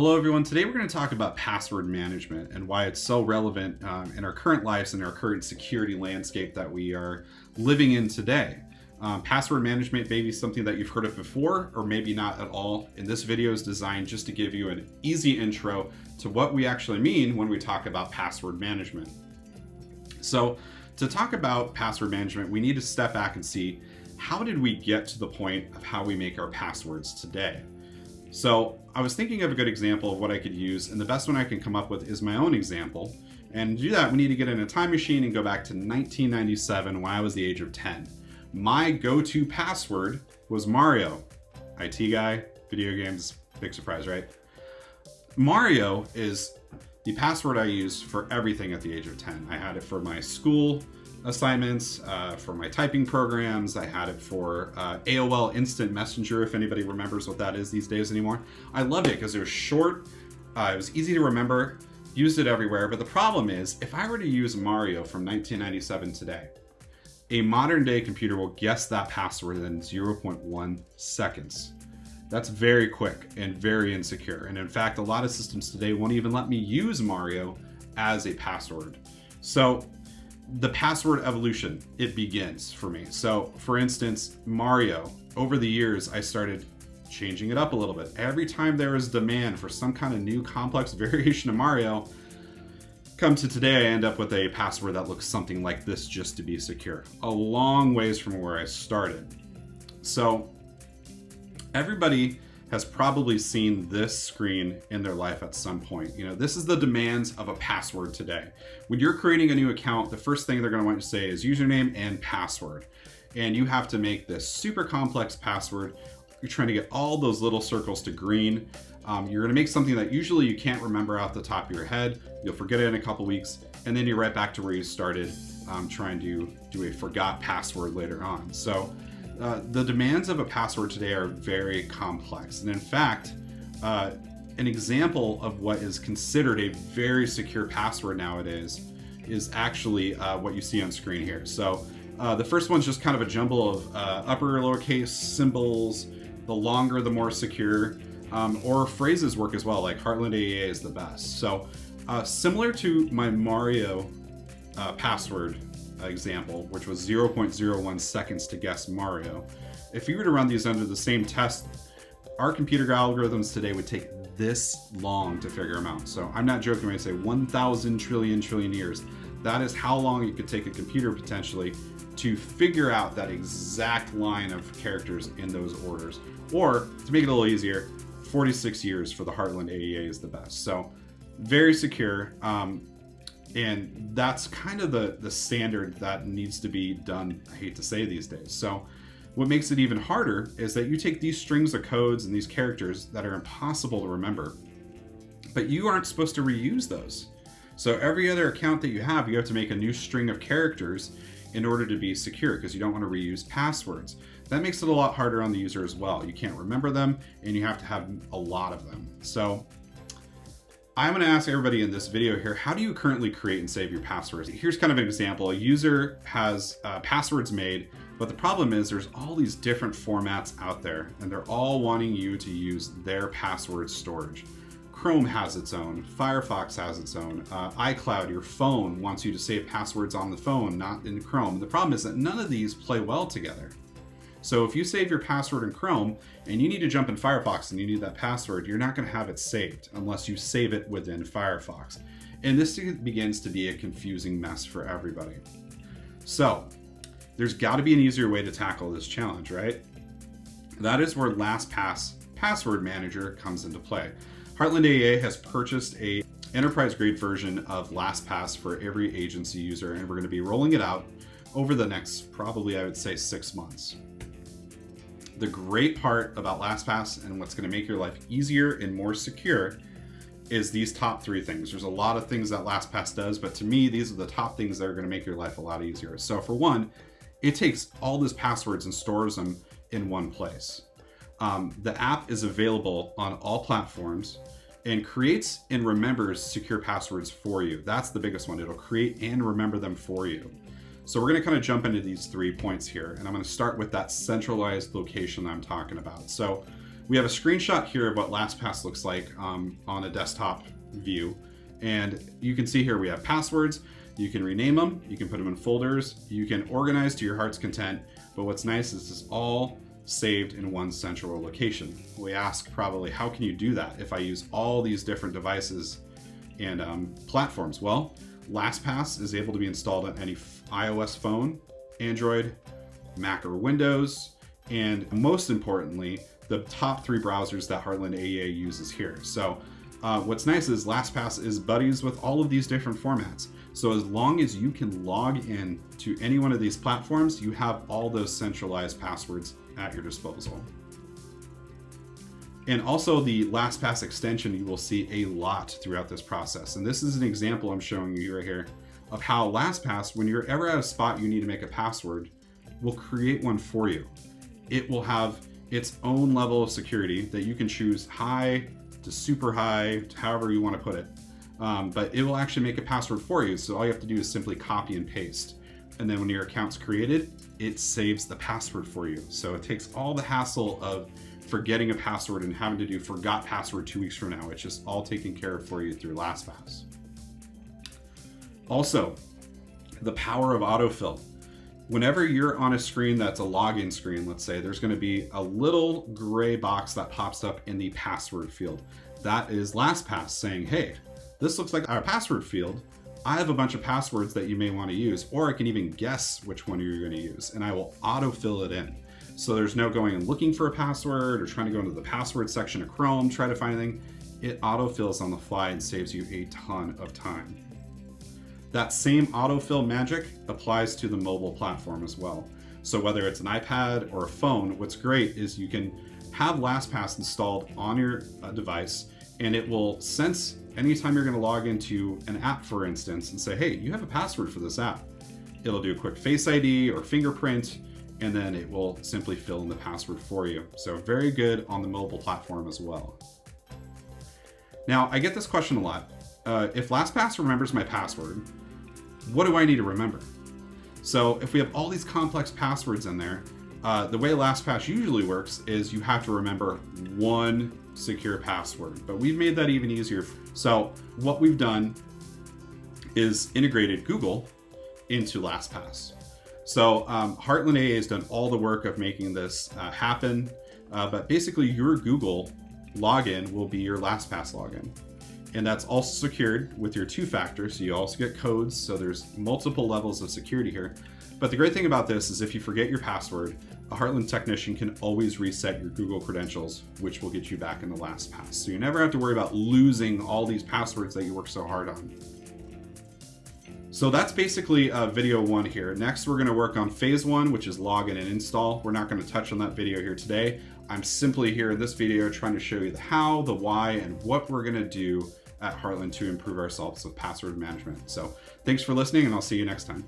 Hello everyone, today we're going to talk about password management and why it's so relevant in our current lives and our current security landscape that we are living in today. Password management may be something that you've heard of before or maybe not at all, and this video is designed just to give you an easy intro to what we actually mean when we talk about password management. So to talk about password management, we need to step back and see how did we get to the point of how we make our passwords today. So I was thinking of a good example of what I could use, and the best one I can come up with is my own example. And to do that, we need to get in a time machine and go back to 1997 when I was the age of 10. My go-to password was Mario. IT guy, video games, big surprise, right? Mario is the password I use for everything at the age of 10. I had it for my school assignments, for my typing programs. I had it for AOL Instant Messenger, if anybody remembers what that is these days anymore. I loved it because it was short, it was easy to remember, used it everywhere. But the problem is, if I were to use Mario from 1997 today, a modern day computer will guess that password in 0.1 seconds. That's very quick and very insecure. And in fact, a lot of systems today won't even let me use Mario as a password. So the password evolution, it begins for me. So for instance, Mario, over the years, I started changing it up a little bit. Every time there is demand for some kind of new complex variation of Mario, come to today, I end up with a password that looks something like this just to be secure. A long ways from where I started. So everybody has probably seen this screen in their life at some point. You know, this is the demands of a password today. When you're creating a new account, the first thing they're gonna want you to say is username and password. And you have to make this super complex password. You're trying to get all those little circles to green. You're gonna make something that usually you can't remember off the top of your head. You'll forget it in a couple weeks, and then you're right back to where you started, trying to do a forgot password later on. So the demands of a password today are very complex. And in fact, an example of what is considered a very secure password nowadays is actually what you see on screen here. So the first one's just kind of a jumble of upper or lowercase symbols. The longer, the more secure. Or phrases work as well, like Heartland AEA is the best. So similar to my Mario password example, which was 0.01 seconds to guess Mario. If you were to run these under the same test, our computer algorithms today would take this long to figure them out. So I'm not joking when I say 1,000 trillion years. That is how long it could take a computer potentially to figure out that exact line of characters in those orders. Or to make it a little easier, 46 years for the Heartland AEA is the best. So very secure. And that's kind of the standard that needs to be done, I hate to say, these days. So what makes it even harder is that you take these strings of codes and these characters that are impossible to remember, but you aren't supposed to reuse those. So every other account that you have to make a new string of characters in order to be secure, because you don't want to reuse passwords. That makes it a lot harder on the user as well. You can't remember them, and you have to have a lot of them. So I'm going to ask everybody in this video here, how do you currently create and save your passwords? Here's kind of an example. A user has passwords made, but the problem is there's all these different formats out there, and they're all wanting you to use their password storage. Chrome has its own, Firefox has its own, iCloud, your phone, wants you to save passwords on the phone, not in Chrome. And the problem is that none of these play well together. So if you save your password in Chrome and you need to jump in Firefox and you need that password, you're not going to have it saved unless you save it within Firefox. And this begins to be a confusing mess for everybody. So there's got to be an easier way to tackle this challenge, right? That is where LastPass Password Manager comes into play. Heartland AEA has purchased a enterprise-grade version of LastPass for every agency user, and we're going to be rolling it out over the next, probably I would say, 6 months. The great part about LastPass and what's going to make your life easier and more secure is these top 3 things. There's a lot of things that LastPass does, but to me, these are the top things that are going to make your life a lot easier. So for one, it takes all these passwords and stores them in one place. The app is available on all platforms and creates and remembers secure passwords for you. That's the biggest one. It'll create and remember them for you. So we're going to kind of jump into these 3 points here, and I'm going to start with that centralized location that I'm talking about. So We have a screenshot here of what LastPass looks like on a desktop view. And you can see here we have passwords. You can rename them, you can put them in folders, you can organize to your heart's content. But what's nice is it's all saved in one central location. We ask probably, how can you do that if I use all these different devices and platforms? Well, LastPass is able to be installed on any iOS phone, Android, Mac or Windows, and most importantly, the top 3 browsers that Heartland AEA uses here. So what's nice is LastPass is buddies with all of these different formats. So as long as you can log in to any one of these platforms, you have all those centralized passwords at your disposal. And also the LastPass extension, you will see a lot throughout this process. And this is an example I'm showing you right here of how LastPass, when you're ever at a spot you need to make a password, will create one for you. It will have its own level of security that you can choose high to super high, to however you want to put it. But it will actually make a password for you. So all you have to do is simply copy and paste. And then when your account's created, it saves the password for you. So it takes all the hassle of forgetting a password and having to do forgot password 2 weeks from now. It's just all taken care of for you through LastPass. Also, the power of autofill. Whenever you're on a screen that's a login screen, let's say, there's going to be a little gray box that pops up in the password field. That is LastPass saying, hey, this looks like our password field. I have a bunch of passwords that you may want to use, or I can even guess which one you're going to use, and I will autofill it in. So there's no going and looking for a password or trying to go into the password section of Chrome, try to find anything. It autofills on the fly and saves you a ton of time. That same autofill magic applies to the mobile platform as well. So whether it's an iPad or a phone, what's great is you can have LastPass installed on your device, and it will sense anytime you're going to log into an app, for instance, and say, hey, you have a password for this app. It'll do a quick Face ID or fingerprint, and then it will simply fill in the password for you. So very good on the mobile platform as well. Now, I get this question a lot. If LastPass remembers my password, what do I need to remember? So if we have all these complex passwords in there, the way LastPass usually works is you have to remember one secure password, but we've made that even easier. So what we've done is integrated Google into LastPass. So Heartland AEA has done all the work of making this happen, but basically your Google login will be your LastPass login. And that's also secured with your 2-factor, so you also get codes, so there's multiple levels of security here. But the great thing about this is if you forget your password, a Heartland technician can always reset your Google credentials, which will get you back in the LastPass. So you never have to worry about losing all these passwords that you work so hard on. So that's basically video 1 here. Next, we're gonna work on phase 1, which is login and install. We're not gonna touch on that video here today. I'm simply here in this video trying to show you the how, the why, and what we're gonna do at Heartland to improve ourselves with password management. So thanks for listening, and I'll see you next time.